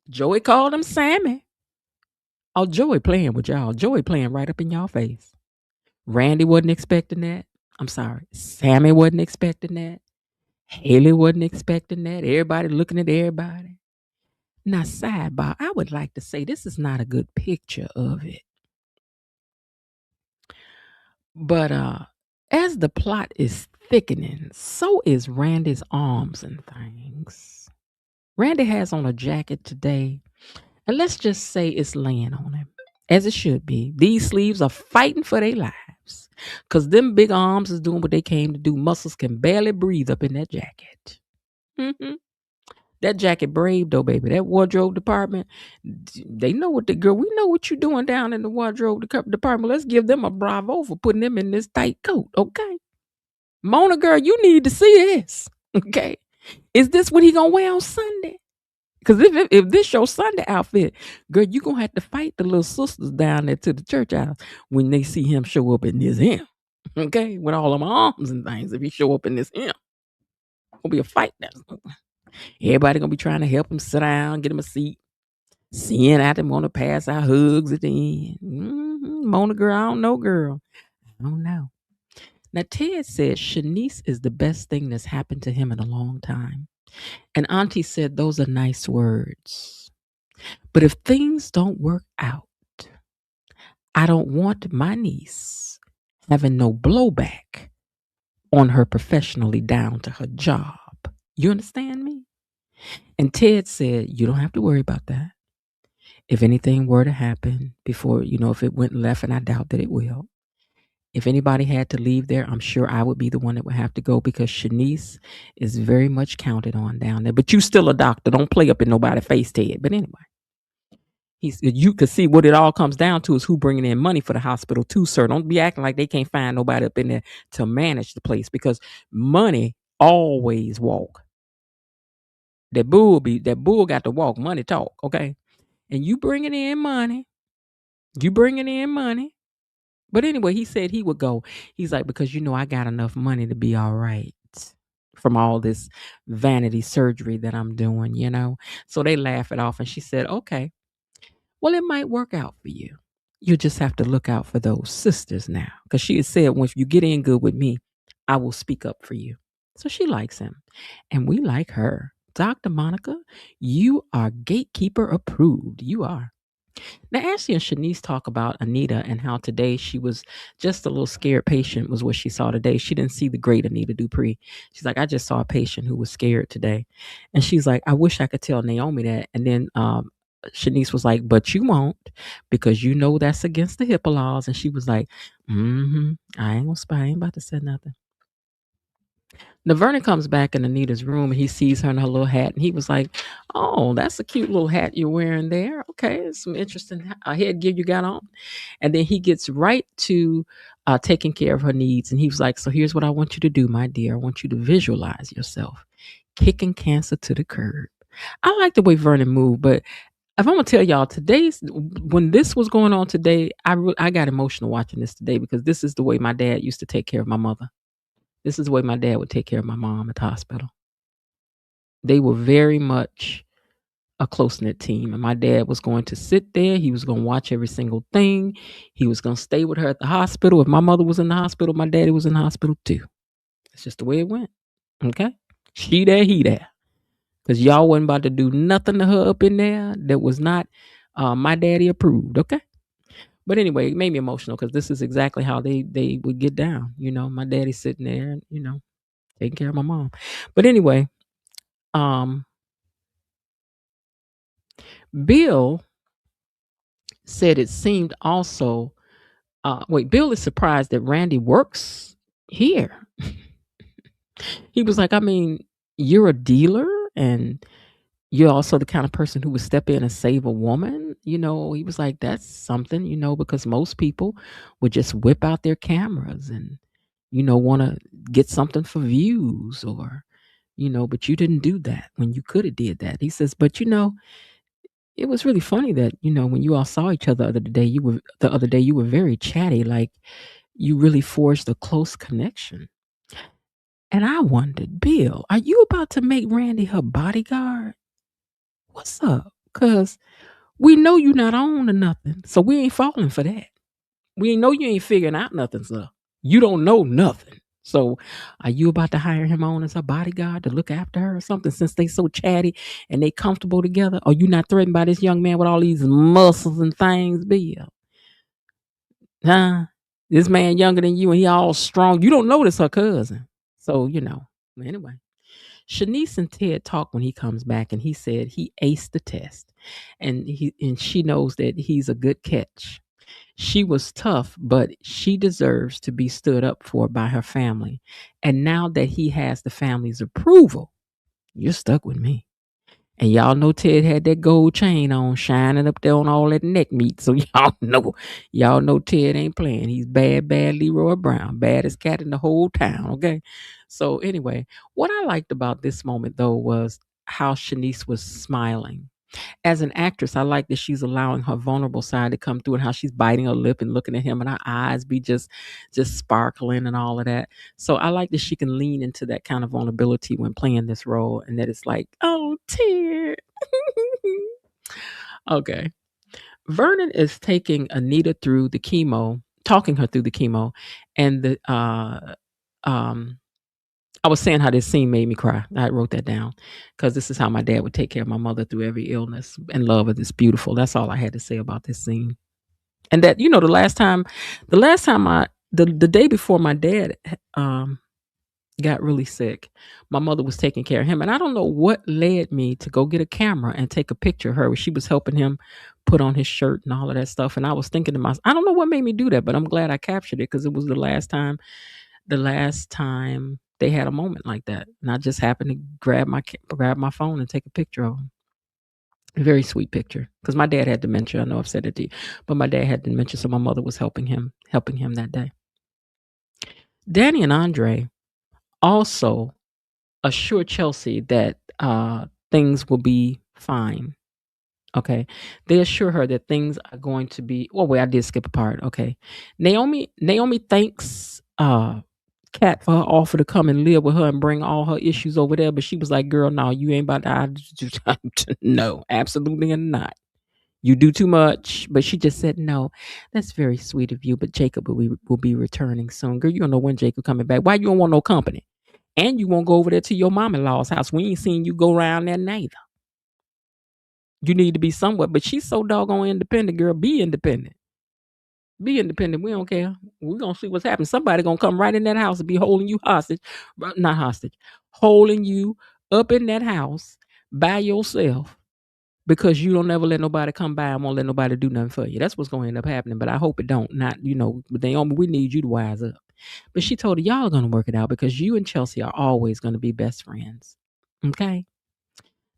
Joey called him Sammy. Oh, Joey playing with y'all. Joey playing right up in y'all face. Randy wasn't expecting that. I'm sorry. Sammy wasn't expecting that. Haley wasn't expecting that. Everybody looking at everybody. Now, sidebar, I would like to say this is not a good picture of it. But as the plot is thickening, so is Randy's arms and things. Randy has on a jacket today, and let's just say it's laying on him, as it should be. These sleeves are fighting for their lives, because them big arms is doing what they came to do. Muscles can barely breathe up in that jacket. Mm-hmm. That jacket brave though, baby. That wardrobe department, they know what we know what you're doing down in the wardrobe department. Let's give them a bravo for putting them in this tight coat, okay? Mona girl, you need to see this, okay? Is this what he gonna wear on Sunday? Because if this your Sunday outfit, girl, you gonna have to fight the little sisters down there to the church house when they see him show up in this hymn, okay? With all of my arms and things, if he show up in this hymn, gonna be a fight now. Everybody gonna be trying to help him sit down, get him a seat. Seeing out them want to pass out hugs at the end. Mona girl, I don't know, girl. I don't know. Now, Ted said Shanice is the best thing that's happened to him in a long time. And Auntie said those are nice words. But if things don't work out, I don't want my niece having no blowback on her professionally down to her job. You understand me? And Ted said, you don't have to worry about that. If anything were to happen before, if it went left, and I doubt that it will, if anybody had to leave there, I'm sure I would be the one that would have to go because Shanice is very much counted on down there. But you still a doctor. Don't play up in nobody's face, Ted. But anyway, you could see what it all comes down to is who bringing in money for the hospital too, sir. Don't be acting like they can't find nobody up in there to manage the place because money always walk. That bull got to walk. Money talk, okay? And you bringing in money. But anyway, he said he would go. He's like, because I got enough money to be all right from all this vanity surgery that I'm doing, So they laugh it off. And she said, okay, well, it might work out for you. You just have to look out for those sisters now. Because she had said, well, if you get in good with me, I will speak up for you. So she likes him. And we like her. Dr. Monica, you are gatekeeper approved. You are. Now, Ashley and Shanice talk about Anita and how today she was just a little scared patient was what she saw today. She didn't see the great Anita Dupree. She's like, I just saw a patient who was scared today. And she's like, I wish I could tell Naomi that. And then Shanice was like, but you won't because that's against the HIPAA laws. And she was like, I ain't gonna spy. I ain't about to say nothing. Now, Vernon comes back in Anita's room and he sees her in her little hat. And he was like, oh, that's a cute little hat you're wearing there. Okay, it's some interesting headgear you got on. And then he gets right to taking care of her needs. And he was like, so here's what I want you to do, my dear. I want you to visualize yourself kicking cancer to the curb. I like the way Vernon moved, but if I'm going to tell y'all, when this was going on today, I got emotional watching this today because this is the way my dad used to take care of my mother. This is the way my dad would take care of my mom at the hospital. They were very much a close-knit team. And my dad was going to sit there. He was going to watch every single thing. He was going to stay with her at the hospital. If my mother was in the hospital, my daddy was in the hospital too. That's just the way it went. Okay? She there, he there. Because y'all wasn't about to do nothing to her up in there that was not my daddy approved. Okay? But anyway, it made me emotional because this is exactly how they would get down. My daddy sitting there, taking care of my mom. But anyway, Bill said it seemed also, Bill is surprised that Randy works here. He was like, I mean, you're a dealer and you're also the kind of person who would step in and save a woman. He was like, that's something, because most people would just whip out their cameras and, want to get something for views or, but you didn't do that when you could have did that. He says, but it was really funny that, when you all saw each other the other day, you were very chatty, like you really forged a close connection. And I wondered, Bill, are you about to make Randy her bodyguard? What's up? Cause we know you not on to nothing, so we ain't falling for that. We know you ain't figuring out nothing, sir. You don't know nothing. So are you about to hire him on as a bodyguard to look after her or something since they so chatty and they comfortable together? Are you not threatened by this young man with all these muscles and things, Bill? Huh? This man younger than you and he all strong. You don't know this her cousin. So, Anyway. Shanice and Ted talk when he comes back, and he said he aced the test, and she knows that he's a good catch. She was tough, but she deserves to be stood up for by her family. And now that he has the family's approval, you're stuck with me. And y'all know Ted had that gold chain on, shining up there on all that neck meat. So y'all know Ted ain't playing. He's bad Leroy Brown, baddest cat in the whole town. Okay. So anyway, what I liked about this moment though was how Shanice was smiling. As an actress, I like that she's allowing her vulnerable side to come through and how she's biting her lip and looking at him and her eyes be just sparkling and all of that. So I like that she can lean into that kind of vulnerability when playing this role and that it's like, oh, tear. Okay. Vernon is taking Anita through the chemo, talking her through the chemo, and I was saying how this scene made me cry. I wrote that down because this is how my dad would take care of my mother through every illness, and love is beautiful. That's all I had to say about this scene. And that, the day before my dad got really sick, my mother was taking care of him. And I don't know what led me to go get a camera and take a picture of her where she was helping him put on his shirt and all of that stuff. And I was thinking to myself, I don't know what made me do that, but I'm glad I captured it because it was the last time they had a moment like that. And I just happened to grab my phone and take a picture of him. A very sweet picture because my dad had dementia. I know I've said it to you, but my dad had dementia, so my mother was helping him that day. Danny and Andre also assure Chelsea that things will be fine. Okay. They assure her that things are going to be, oh wait, I did skip a part. Okay. Naomi thanks Kat for her offer to come and live with her and bring all her issues over there, but she was like, girl, no, you ain't about to no, absolutely not. You do too much. But she just said, no, that's very sweet of you, but Jacob will be returning soon. Girl, you don't know when Jacob coming back. Why you don't want no company? And you won't go over there to your mom-in-law's house. We ain't seen you go around there neither. You need to be somewhere. But she's so doggone independent, girl. Be independent. Be independent. We don't care. We're going to see what's happening. Somebody going to come right in that house and be holding you hostage. Not hostage. Holding you up in that house by yourself because you don't ever let nobody come by and won't let nobody do nothing for you. That's what's going to end up happening. But I hope it don't. Not, but Naomi, we need you to wise up. But she told her, y'all are going to work it out because you and Chelsea are always going to be best friends. Okay?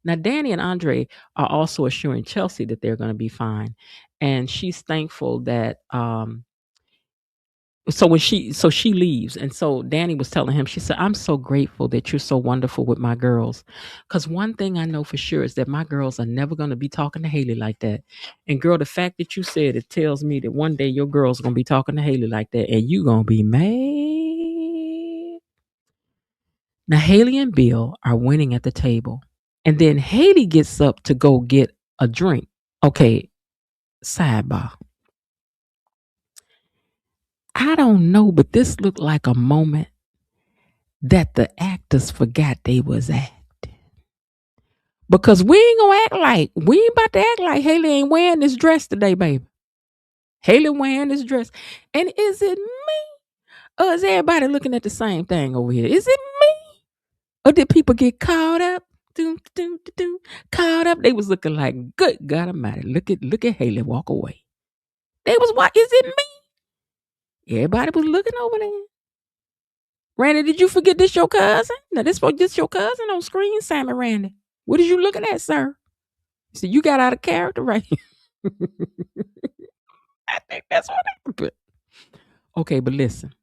Now, Danny and Andre are also assuring Chelsea that they're going to be fine. And she's thankful that, so she leaves. And so Danny was telling him, she said, I'm so grateful that you're so wonderful with my girls. Because one thing I know for sure is that my girls are never going to be talking to Haley like that. And girl, the fact that you said it tells me that one day your girls are going to be talking to Haley like that. And you going to be mad. Now, Haley and Bill are winning at the table. And then Haley gets up to go get a drink. Okay, sidebar. I don't know, but this looked like a moment that the actors forgot they was acting. Because we ain't about to act like Haley ain't wearing this dress today, baby. Haley wearing this dress. And is it me? Or is everybody looking at the same thing over here? Is it me? Or did people get caught up? Caught up. They was looking like, good God Almighty. Look at Haley walk away. They was what? Is it me? Everybody was looking over there. Randy, did you forget this your cousin? Now this your cousin on screen, Sammy Randy. What is you looking at, sir? So you got out of character right here. I think that's what happened. Okay, but listen.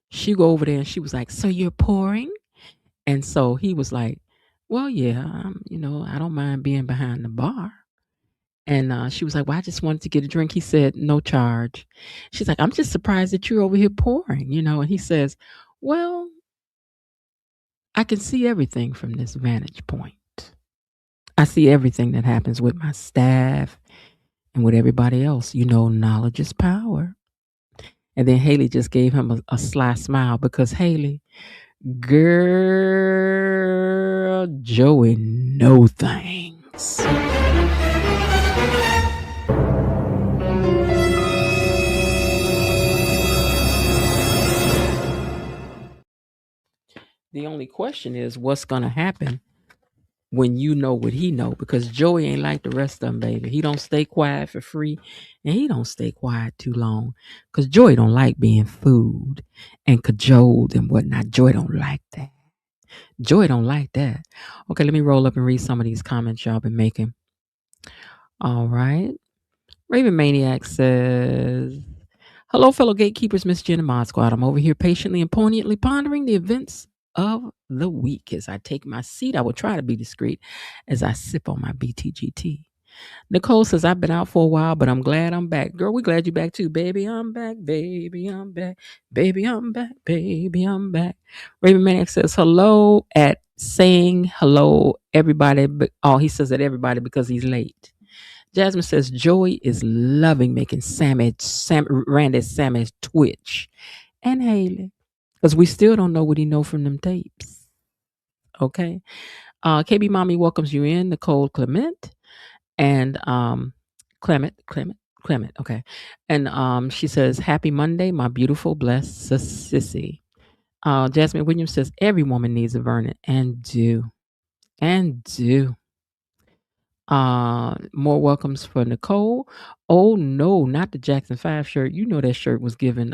She go over there and she was like, so you're pouring? And so he was like, well, yeah, I don't mind being behind the bar. And she was like, well, I just wanted to get a drink. He said, no charge. She's like, I'm just surprised that you're over here pouring. And he says, well, I can see everything from this vantage point. I see everything that happens with my staff and with everybody else. Knowledge is power. And then Haley just gave him a sly smile because Haley, girl, Joey know things. The only question is what's going to happen when you know what he know, because Joey ain't like the rest of them, baby. He don't stay quiet for free, and he don't stay quiet too long, because Joey don't like being fooled and cajoled and whatnot. Joey don't like that. Joey don't like that. Okay, let me roll up and read some of these comments y'all been making. All right. Raven Maniac says, hello, fellow gatekeepers, Miss Jen and Mod Squad. I'm over here patiently and poignantly pondering the events of the week. As I take my seat, I will try to be discreet as I sip on my BTGT. Nicole says, I've been out for a while, but I'm glad I'm back. Girl, we glad you're back too. Baby, I'm back. Baby, I'm back. Baby, I'm back. Baby, I'm back. Raven Maniac says, hello at saying hello, everybody. But he says that everybody because he's late. Jasmine says, Joey is loving making Randy Savage twitch. And Haley, because we still don't know what he know from them tapes. Okay. KB Mommy welcomes you in, Nicole Clement. And Clement. Okay. And she says, happy Monday, my beautiful, blessed sissy. Jasmine Williams says, every woman needs a Vernon. And do. More welcomes for Nicole. Oh no, not the Jackson 5 shirt. You know that shirt was given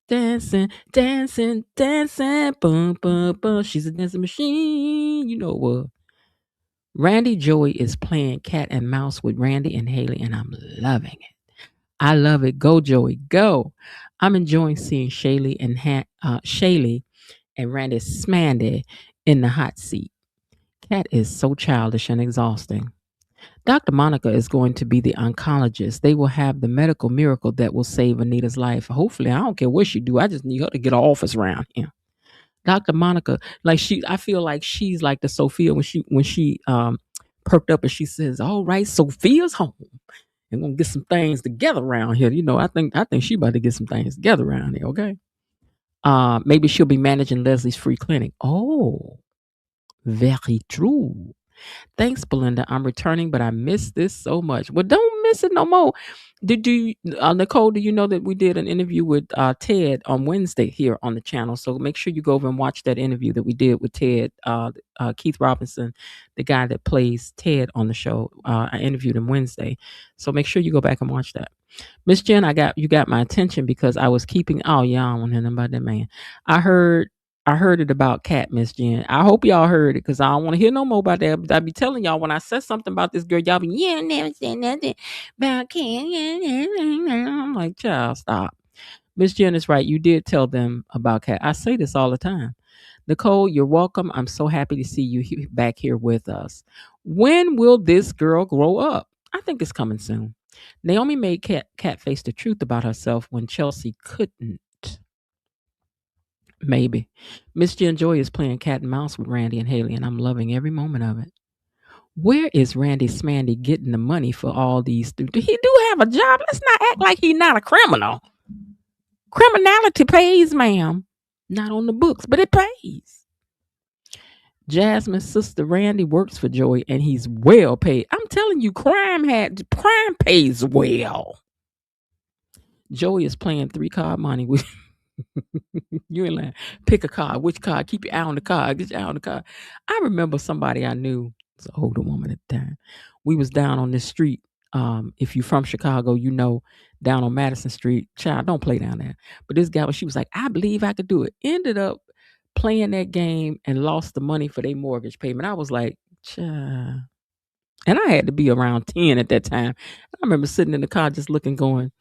dancing, boom, boom, boom. She's a dancing machine. You know what? Randy Joey is playing cat and mouse with Randy and Haley, and I'm loving it. I love it. Go, Joey, go. I'm enjoying seeing Shaylee and Randy Smandy in the hot seat. Cat is so childish and exhausting. Dr. Monica is going to be the oncologist. They will have the medical miracle that will save Anita's life. Hopefully, I don't care what she do. I just need her to get her office around here. Dr. Monica, I feel like she's like the Sophia when she perked up and she says, "All right, Sophia's home. And gonna get some things together around here." I think she about to get some things together around here. Okay. Maybe she'll be managing Leslie's free clinic. Oh, very true. Thanks, Belinda. I'm returning, but I missed this so much. Well, don't miss it no more. Nicole, do you know that we did an interview with Ted on Wednesday here on the channel? So make sure you go over and watch that interview that we did with Ted, Keith Robinson, the guy that plays Ted on the show. I interviewed him Wednesday. So make sure you go back and watch that. Miss Jen, you got my attention because I was keeping, oh yeah, I don't want to hear nothing about that man. I heard it about Cat, Miss Jen. I hope y'all heard it because I don't want to hear no more about that. But I be telling y'all when I said something about this girl, y'all be, yeah, never said nothing about Cat. I'm like, child, stop. Miss Jen is right. You did tell them about Cat. I say this all the time. Nicole, you're welcome. I'm so happy to see you back here with us. When will this girl grow up? I think it's coming soon. Naomi made Cat face the truth about herself when Chelsea couldn't. Maybe. Miss Jen Joy is playing cat and mouse with Randy and Haley, and I'm loving every moment of it. Where is Randy Smandy getting the money for all these? He do have a job. Let's not act like he's not a criminal. Criminality pays, ma'am. Not on the books, but it pays. Jasmine's sister Randy works for Joey, and he's well paid. I'm telling you, crime pays well. Joey is playing 3-card money with you ain't lying. Pick a card. Which card? Keep your eye on the card. Get your eye on the card. I remember somebody I knew. It's an older woman at the time. We was down on this street. If you're from Chicago, you know, down on Madison Street. Child, don't play down there. But this guy, she was like, I believe I could do it. Ended up playing that game and lost the money for their mortgage payment. I was like, child. And I had to be around 10 at that time. I remember sitting in the car just looking, going,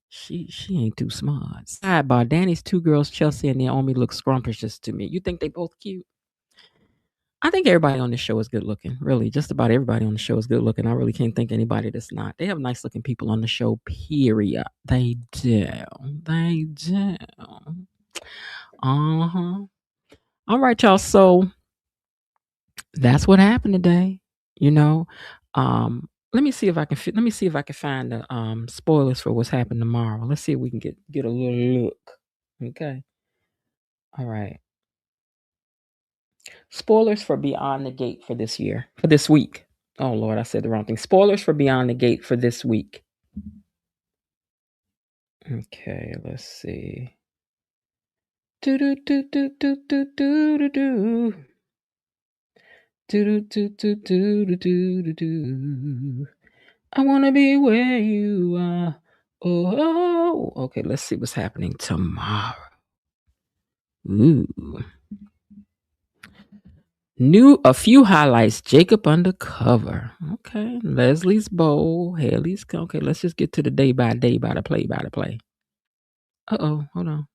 she ain't too smart. Sidebar, Danny's 2 girls, Chelsea and Naomi, look scrumptious to me. You think they both cute? I think everybody on this show is good looking. Really, just about everybody on the show is good looking. I really can't think anybody that's not. They have nice looking people on the show, period. They do. They do. Uh-huh. All right, y'all. So that's what happened today. You know. Let me see if I can let me see if I can find the spoilers for what's happening tomorrow. Let's see if we can get a little look. Okay. All right. Spoilers for Beyond the Gate for this year, for this week. Oh Lord, I said the wrong thing. Spoilers for Beyond the Gate for this week. Okay, let's see. Do do do do do do do do do. Do do do do do do do do. I wanna be where you are. Oh, okay. Let's see what's happening tomorrow. Ooh. A few highlights. Jacob undercover. Okay. Leslie's bowl. Haley's. Okay. Let's just get to the day by day, by the play. Hold on.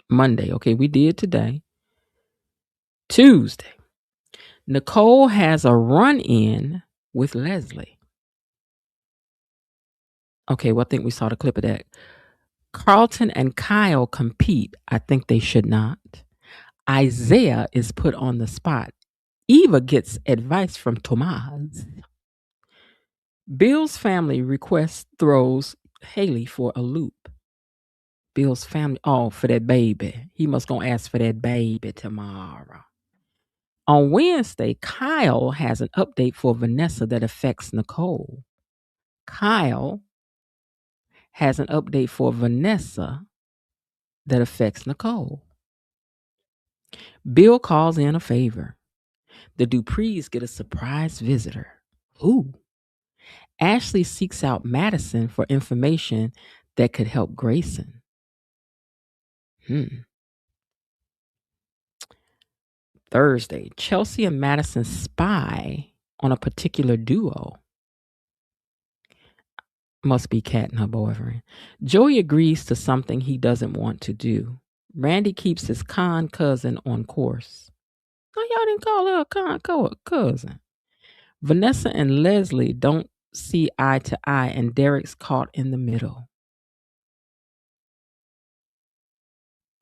Monday. Okay. We did today. Tuesday. Nicole has a run-in with Leslie. Okay. Well, I think we saw the clip of that. Carlton and Kyle compete. I think they should not. Isaiah is put on the spot. Eva gets advice from Tomas. Bill's family request throws Haley for a loop. Bill's family, for that baby. He must gonna ask for that baby tomorrow. On Wednesday, Kyle has an update for Vanessa that affects Nicole. Kyle has an update for Vanessa that affects Nicole. Bill calls in a favor. The Duprees get a surprise visitor. Who? Ashley seeks out Madison for information that could help Grayson. Thursday, Chelsea and Madison spy on a particular duo. Must be Kat and her boyfriend. Joey agrees to something he doesn't want to do. Randy keeps his con cousin on course. Oh, y'all didn't call her a con cousin. Vanessa and Leslie don't see eye to eye, and Derek's caught in the middle.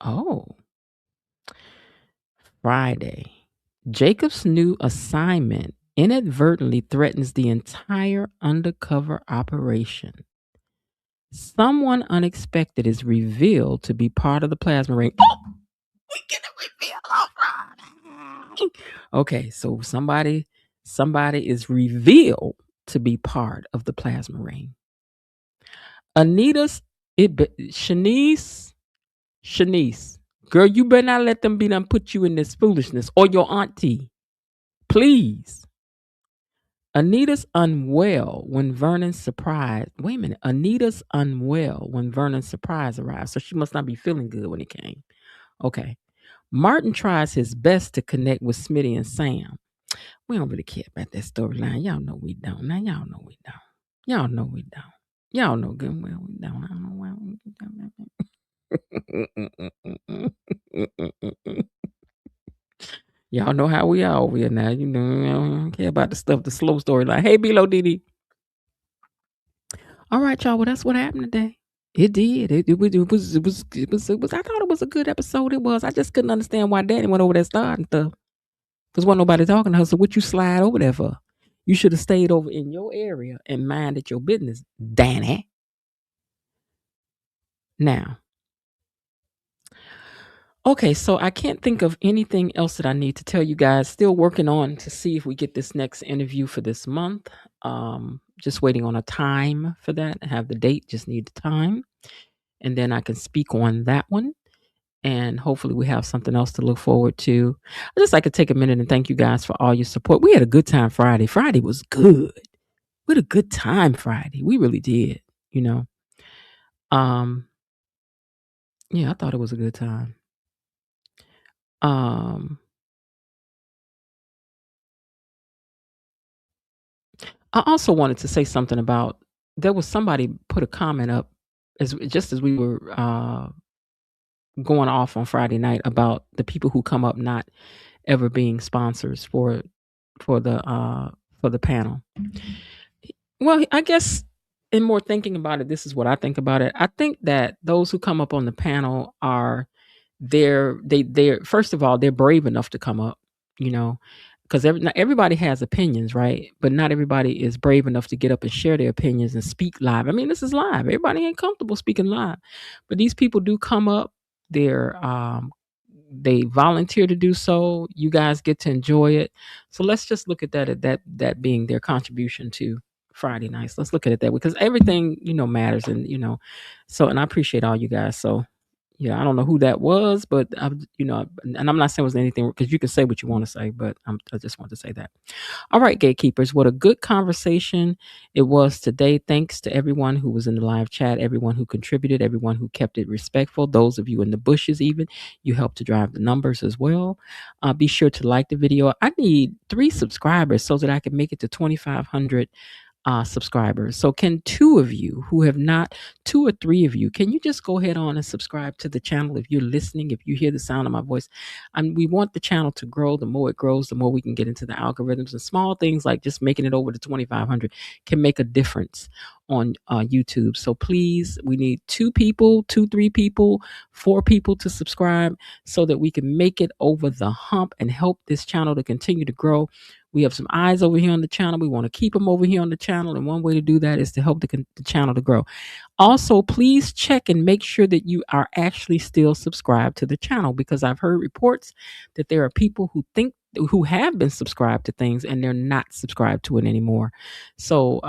Oh. Friday. Jacob's new assignment inadvertently threatens the entire undercover operation. Someone unexpected is revealed to be part of the plasma ring. Oh, we get a reveal on Friday. Okay, so somebody is revealed to be part of the plasma ring. Shanice, girl, you better not let them be done put you in this foolishness, or your auntie. Please. Anita's unwell when Vernon's surprise. Wait a minute. Anita's unwell when Vernon's surprise arrives. So she must not be feeling good when it came. Okay. Martin tries his best to connect with Smitty and Sam. We don't really care about that storyline. Y'all know we don't. Now y'all know we don't. Y'all know we don't. Y'all know good and well we don't. I don't know why we don't. Y'all know how we are over here now. You know, I don't care about the stuff, the slow storyline. Hey, Bilo Didi. All right, y'all. Well, that's what happened today. It did. It was. I thought it was a good episode. It was. I just couldn't understand why Danny went over there starting stuff. Because wasn't nobody talking to her. So what you slide over there for? You should have stayed over in your area and minded your business, Danny. Now. Okay, so I can't think of anything else that I need to tell you guys. Still working on to see if we get this next interview for this month. Just waiting on a time for that. I have the date, just need the time. And then I can speak on that one. And hopefully we have something else to look forward to. I'd just like to take a minute and thank you guys for all your support. We had a good time Friday. Friday was good. We had a good time Friday. We really did, you know. Yeah, I thought it was a good time. I also wanted to say something about, there was somebody put a comment up just as we were going off on Friday night about the people who come up not ever being sponsors for the panel. Well, I guess in more thinking about it, this is what I think about it. I think that those who come up on the panel are they're first of all, they're brave enough to come up, you know, because not everybody has opinions, right? But not everybody is brave enough to get up and share their opinions and speak live. I mean, this is live. Everybody ain't comfortable speaking live, but these people do come up. They volunteer to do so. You guys get to enjoy it. So let's just look at that being their contribution to Friday nights. Let's look at it that way because everything, matters. And, so, and I appreciate all you guys. So yeah, I don't know who that was, but and I'm not saying it was anything because you can say what you want to say, but I just want to say that. All right, gatekeepers, what a good conversation it was today. Thanks to everyone who was in the live chat, everyone who contributed, everyone who kept it respectful. Those of you in the bushes, even you helped to drive the numbers as well. Be sure to like the video. I need 3 subscribers so that I can make it to 2,500 subscribers. So can 2 of you who have not, 2 or 3 of you, can you just go ahead on and subscribe to the channel if you're listening, if you hear the sound of my voice? We want the channel to grow. The more it grows, the more we can get into the algorithms, and small things like just making it over to 2,500 can make a difference on YouTube. So please, we need 2 people, 2, 3 people, 4 people to subscribe so that we can make it over the hump and help this channel to continue to grow. We have some eyes over here on the channel. We want to keep them over here on the channel. And one way to do that is to help the channel to grow. Also, please check and make sure that you are actually still subscribed to the channel, because I've heard reports that there are people who have been subscribed to things and they're not subscribed to it anymore. So,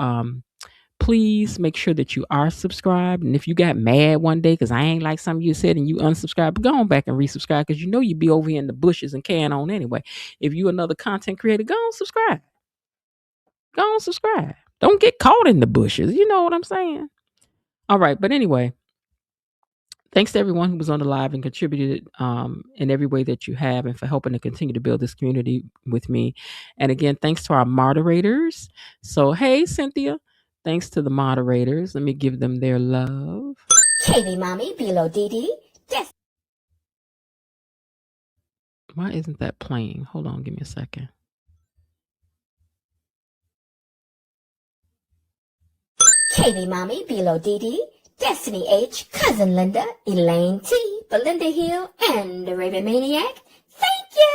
please make sure that you are subscribed. And if you got mad one day because I ain't like something you said and you unsubscribed, go on back and resubscribe, because you'd be over here in the bushes and carrying on anyway. If you another content creator, go on subscribe. Go on subscribe. Don't get caught in the bushes. You know what I'm saying? All right. But anyway, thanks to everyone who was on the live and contributed in every way that you have, and for helping to continue to build this community with me. And again, thanks to our moderators. So, hey, Cynthia. Thanks to the moderators. Let me give them their love. Katie Mommy, Bilo Didi. Why isn't that playing? Hold on, give me a second. Katie Mommy, Bilo Didi. Destiny H, Cousin Linda, Elaine T, Belinda Hill, and the Raven Maniac. Thank you.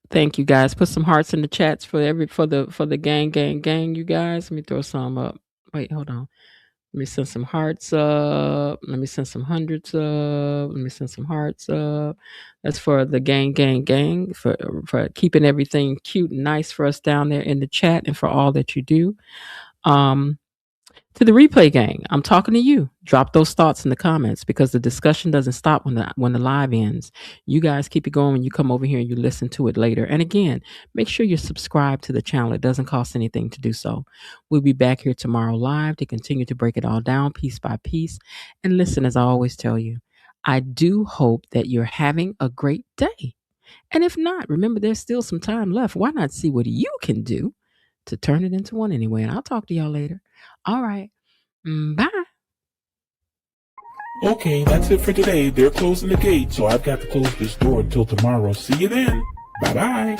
Thank you guys. Put some hearts in the chats for the gang, you guys. Let me throw some up. Wait, hold on. Let me send some hearts up. Let me send some hundreds up. Let me send some hearts up. That's for the gang, for keeping everything cute and nice for us down there in the chat, and for all that you do. To the replay gang, I'm talking to you. Drop those thoughts in the comments, because the discussion doesn't stop when the live ends. You guys keep it going when you come over here and you listen to it later. And again, make sure you're subscribed to the channel. It doesn't cost anything to do so. We'll be back here tomorrow live to continue to break it all down piece by piece. And listen, as I always tell you, I do hope that you're having a great day. And if not, remember, there's still some time left. Why not see what you can do to turn it into one anyway? And I'll talk to y'all later. All right. Bye. Okay, that's it for today. They're closing the gate, so I've got to close this door until tomorrow. See you then. Bye-bye.